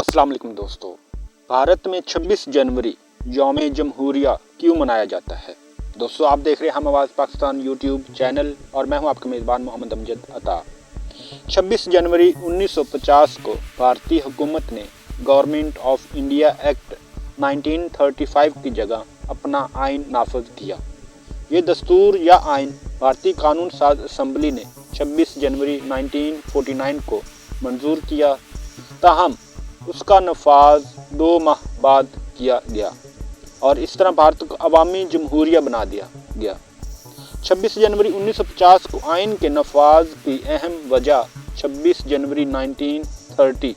अस्सलाम वालेकुम दोस्तों। भारत में 26 जनवरी यौम जमहूरिया क्यों मनाया जाता है? दोस्तों, आप देख रहे हैं हम आवाज़ पाकिस्तान यूट्यूब चैनल और मैं हूं आपका मेज़बान मोहम्मद अमजद अता। 26 जनवरी 1950 को भारतीय हुकूमत ने गवर्नमेंट ऑफ इंडिया एक्ट 1935 की जगह अपना आइन नाफज किया। ये दस्तूर या आइन भारतीय कानून साज असम्बली ने 26 जनवरी 1949 को मंजूर किया, ताहम उसका नफाज 2 माह बाद किया गया और इस तरह भारत को अवामी जमहूरिया बना दिया गया। 26 जनवरी 1950 को आइन के नफाज की अहम वजह 26 जनवरी 1930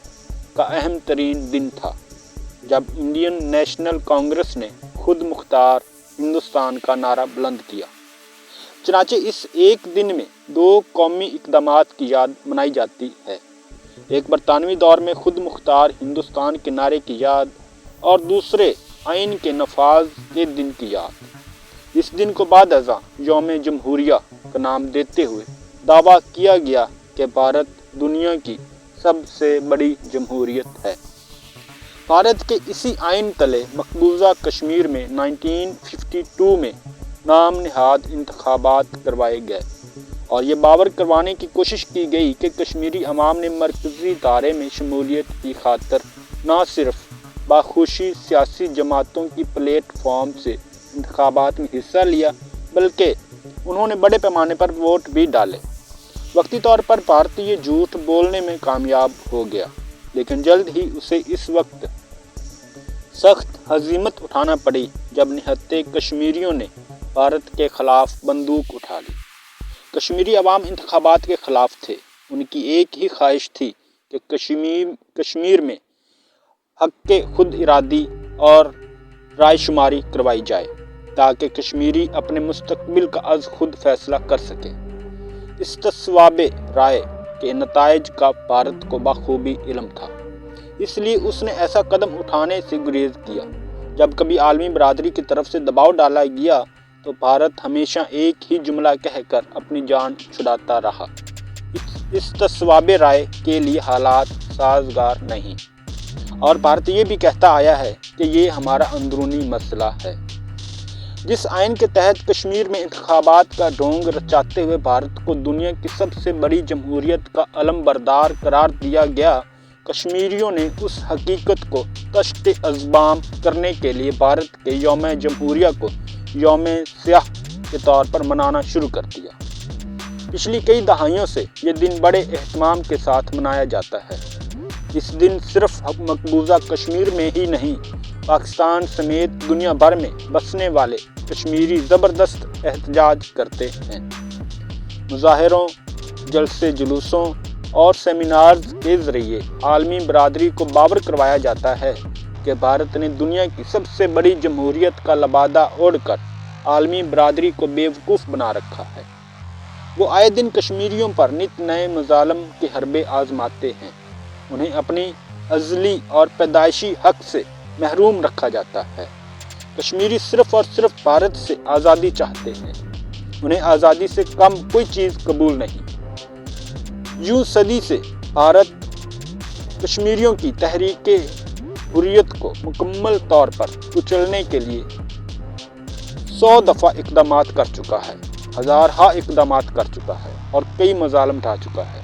का अहम तरीन दिन था, जब इंडियन नेशनल कांग्रेस ने खुद मुख्तार हिंदुस्तान का नारा बुलंद किया। चनाचे इस एक दिन में 2 कौमी इक़दामात की याद मनाई जाती है, एक बरतानवी दौर में खुद मुख्तार हिंदुस्तान के नारे की याद और दूसरे आइन के नफाज के दिन की याद। इस दिन को बाद अज़ा यौम जमहूरिया का नाम देते हुए दावा किया गया कि भारत दुनिया की सबसे बड़ी जमहूरियत है। भारत के इसी आइन तले मकबूजा कश्मीर में 1952 में नाम निहाद इंतखाबात करवाए गए और ये बावर करवाने की कोशिश की गई कि कश्मीरी अवाम ने मरकज़ी दायरे में शमूलियत की खातर न सिर्फ बाखुशी सियासी जमातों की प्लेटफॉर्म से इंतखाबात में हिस्सा लिया, बल्कि उन्होंने बड़े पैमाने पर वोट भी डाले। वक्ती तौर पर भारतीय झूठ बोलने में कामयाब हो गया, लेकिन जल्द ही उसे इस वक्त सख्त हज़ीमत उठाना पड़ी जब निहत्ते कश्मीरियों ने भारत के खिलाफ बंदूक उठा ली। कश्मीरी अवाम इंतखाबात के ख़िलाफ़ थे। उनकी एक ही ख्वाहिश थी कि कश्मीर में हक़ खुद इरादी और रायशुमारी करवाई जाए, ताकि कश्मीरी अपने मुस्तकबिल का अज़ खुद फैसला कर सके। इस तस्वाबे राय के नताइज का भारत को बखूबी इल्म था, इसलिए उसने ऐसा कदम उठाने से गुरेज किया। जब कभी आलमी बरादरी की तरफ से दबाव डाला गया तो भारत हमेशा एक ही जुमला कहकर अपनी जान छुड़ाता रहा, इस तस्वाबे राय के लिए हालात साजगार नहीं, और भारत ये भी कहता आया है कि ये हमारा अंदरूनी मसला है। जिस आइन के तहत कश्मीर में इंतखाबात का ढोंग रचाते हुए भारत को दुनिया की सबसे बड़ी जमहूरियत का अलम बरदार करार दिया गया, कश्मीरियों ने उस हकीकत को तश्त अज़बाम करने के लिए भारत के यौम जमहूरिया को यौम स्याह के तौर पर मनाना शुरू कर दिया। पिछली कई दहाइयों से ये दिन बड़े एहतमाम के साथ मनाया जाता है। इस दिन सिर्फ मकबूजा कश्मीर में ही नहीं, पाकिस्तान समेत दुनिया भर में बसने वाले कश्मीरी ज़बरदस्त एहतजाज करते हैं। मुजाहरों, जलसे जुलूसों और सेमिनार्स के ज़रिए आलमी बरादरी को बावर करवाया जाता है कि भारत ने दुनिया की सबसे बड़ी जमहूरियत का लबादा ओढ़कर आलमी बरादरी को बेवकूफ़ बना रखा है। वो आए दिन कश्मीरियों पर नित नए मज़ालम के हरबे आजमाते हैं। उन्हें अपनी अज़ली और पैदाइशी हक़ से महरूम रखा जाता है। कश्मीरी सिर्फ़ और सिर्फ भारत से आज़ादी चाहते हैं। उन्हें आज़ादी से कम कोई चीज़ कबूल नहीं। यूं सदी से भारत कश्मीरियों की तहरीक हुर्रियत को मुकम्मल तौर पर कुचलने के लिए 100 दफ़ा इक़दामात कर चुका है, हज़ार इक़दामात कर चुका है और कई मज़ालिम ढा चुका है।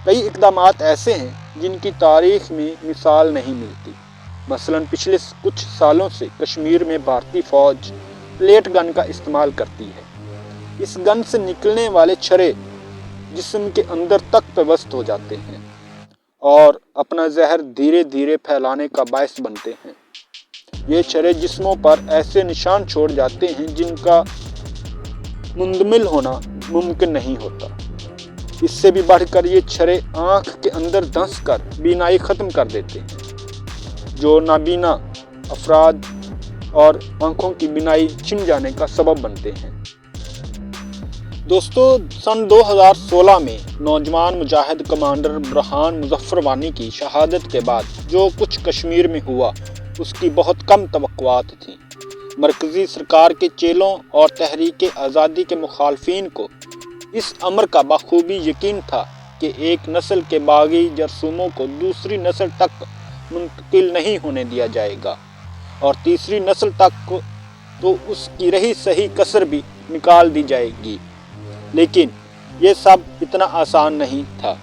कई इक़दामात ऐसे हैं जिनकी तारीख़ में मिसाल नहीं मिलती। मसलन पिछले कुछ सालों से कश्मीर में भारतीय फ़ौज प्लेट गन का इस्तेमाल करती है। इस गन से निकलने वाले छर्रे जिस्म के अंदर तक पेवस्त हो जाते हैं और अपना जहर धीरे धीरे फैलाने का बायस बनते हैं। ये छर्रे जिस्मों पर ऐसे निशान छोड़ जाते हैं जिनका मुंदमिल होना मुमकिन नहीं होता। इससे भी बढ़कर ये छर्रे आँख के अंदर धंस कर बीनाई ख़त्म कर देते हैं। जो नाबीना अफराद और आँखों की बीनाई छिन जाने का सबब बनते हैं। दोस्तों, सन 2016 में नौजवान मुजाहिद कमांडर बुरहान मुज़फ़्फ़र वानी की शहादत के बाद जो कुछ कश्मीर में हुआ, उसकी बहुत कम तवक्कुआत थी। मरकज़ी सरकार के चेलों और तहरीक आज़ादी के मुखालफिन को इस अमर का बखूबी यकीन था कि एक नस्ल के बागी जरसूमों को दूसरी नस्ल तक منتقل نہیں ہونے دیا جائے گا اور تیسری نسل تک تو اس کی رہی صحیح کسر بھی نکال دی جائے گی۔ لیکن یہ سب اتنا آسان نہیں تھا۔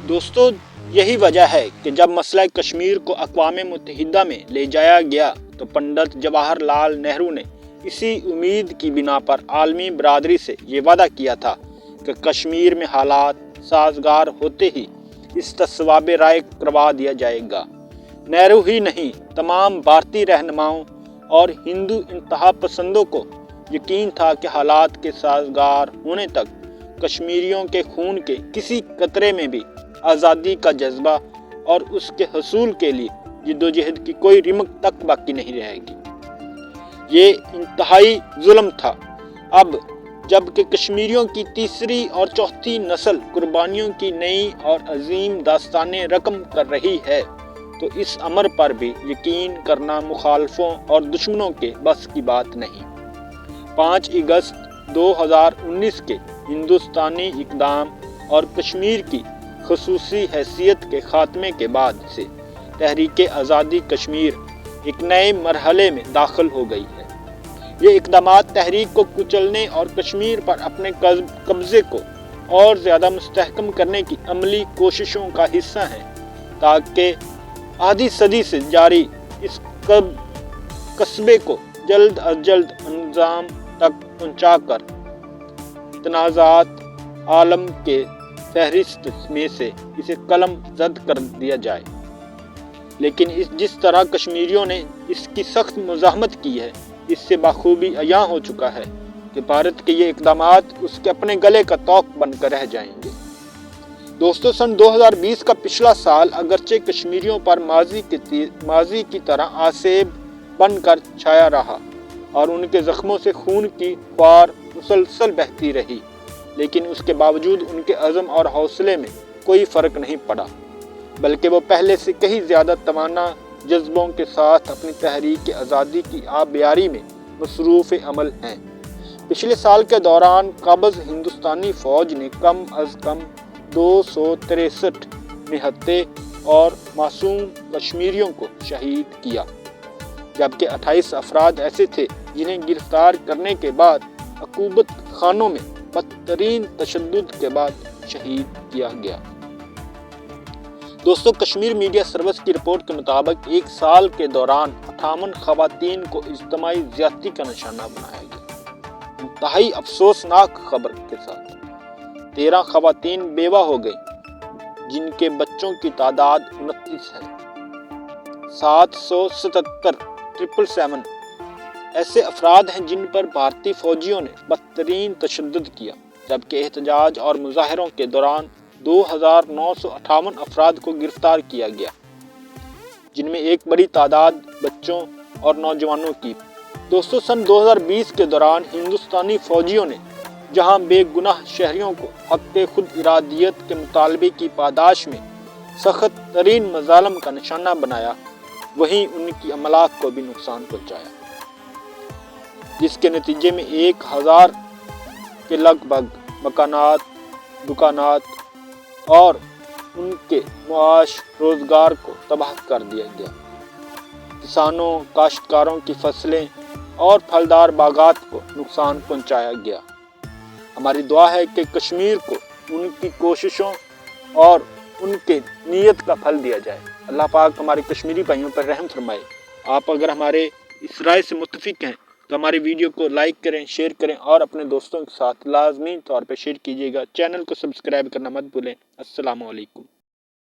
دوستو، یہی وجہ ہے کہ جب مسئلہ کشمیر کو اقوام متحدہ میں لے جایا گیا تو پنڈت جواہر لال نہرو نے اسی امید کی بنا پر عالمی برادری سے یہ وعدہ کیا تھا کہ کشمیر میں حالات سازگار ہوتے ہی اس تصویب رائے کروا دیا جائے گا۔ نہرو ہی نہیں، تمام بھارتی رہنماؤں اور ہندو انتہا پسندوں کو یقین تھا کہ حالات کے سازگار ہونے تک کشمیریوں کے خون کے کسی قطرے میں بھی آزادی کا جذبہ اور اس کے حصول کے لیے جدوجہد کی کوئی رمق تک باقی نہیں رہے گی۔ یہ انتہائی ظلم تھا۔ اب جب کہ کشمیریوں کی تیسری اور چوتھی نسل قربانیوں کی نئی اور عظیم داستانیں رقم کر رہی ہے تو اس امر پر بھی یقین کرنا مخالفوں اور دشمنوں کے بس کی بات نہیں۔ 5 اگست 2019 کے ہندوستانی اقدام اور کشمیر کی خصوصی حیثیت کے خاتمے کے بعد سے تحریک آزادی کشمیر ایک نئے مرحلے میں داخل ہو گئی ہے۔ یہ اقدامات تحریک کو کچلنے اور کشمیر پر اپنے قبضے کو اور زیادہ مستحکم کرنے کی عملی کوششوں کا حصہ ہیں تاکہ آدھی صدی سے جاری اس قصبے کو جلد از جلد انجام تک پہنچا کر تنازعات عالم کے فہرست میں سے اسے قلم زد کر دیا جائے۔ لیکن جس طرح کشمیریوں نے اس کی سخت مزاحمت کی ہے، اس سے بخوبی عیاں ہو چکا ہے کہ بھارت کے یہ اقدامات اس کے اپنے گلے کا توق بن کر رہ جائیں گے۔ دوستو، سن 2020 کا پچھلا سال اگرچہ کشمیریوں پر ماضی کی طرح آسیب بن کر چھایا رہا اور ان کے زخموں سے خون کی فوار مسلسل بہتی رہی، لیکن اس کے باوجود ان کے عزم اور حوصلے میں کوئی فرق نہیں پڑا، بلکہ وہ پہلے سے کہیں زیادہ توانا جذبوں کے ساتھ اپنی تحریک آزادی کی آبیاری میں مصروف عمل ہیں۔ پچھلے سال کے دوران قابض ہندوستانی فوج نے کم از کم 263 نہتے اور معصوم کشمیریوں کو شہید کیا، جبکہ 28 افراد ایسے تھے جنہیں گرفتار کرنے کے بعد عقوبت خانوں میں بدترین تشدد کے بعد شہید کیا گیا۔ دوستو، کشمیر میڈیا سروس کی رپورٹ کے مطابق ایک سال کے دوران 58 خواتین کو اجتماعی زیادتی کا نشانہ بنایا گیا۔ انتہائی افسوسناک خبر کے ساتھ 13 خواتین بیوہ ہو گئیں، جن کے بچوں کی تعداد 29 ہے۔ 777 ایسے افراد ہیں جن پر بھارتی فوجیوں نے بدترین تشدد کیا، جبکہ احتجاج اور مظاہروں کے دوران 2958 افراد کو گرفتار کیا گیا، جن میں ایک بڑی تعداد بچوں اور نوجوانوں کی۔ دوستو، سن 2020 کے دوران ہندوستانی فوجیوں نے جہاں بے گناہ شہریوں کو حق خود ارادیت کے مطالبے کی پاداش میں سخت ترین مظالم کا نشانہ بنایا، وہیں ان کی املاک کو بھی نقصان پہنچایا، جس کے نتیجے میں 1000 کے لگ بھگ مکانات، دکانات اور ان کے معاش روزگار کو تباہ کر دیا گیا۔ کسانوں، کاشتکاروں کی فصلیں اور پھلدار باغات کو نقصان پہنچایا گیا۔ ہماری دعا ہے کہ کشمیر کو ان کی کوششوں اور ان کے نیت کا پھل دیا جائے۔ اللہ پاک ہمارے کشمیری بھائیوں پر رحم فرمائے۔ آپ اگر ہمارے اس رائے سے متفق ہیں تو ہماری ویڈیو کو لائک کریں، شیئر کریں اور اپنے دوستوں کے ساتھ لازمی طور پہ شیئر کیجیے گا۔ چینل کو سبسکرائب کرنا مت بھولیں۔ السلام علیکم۔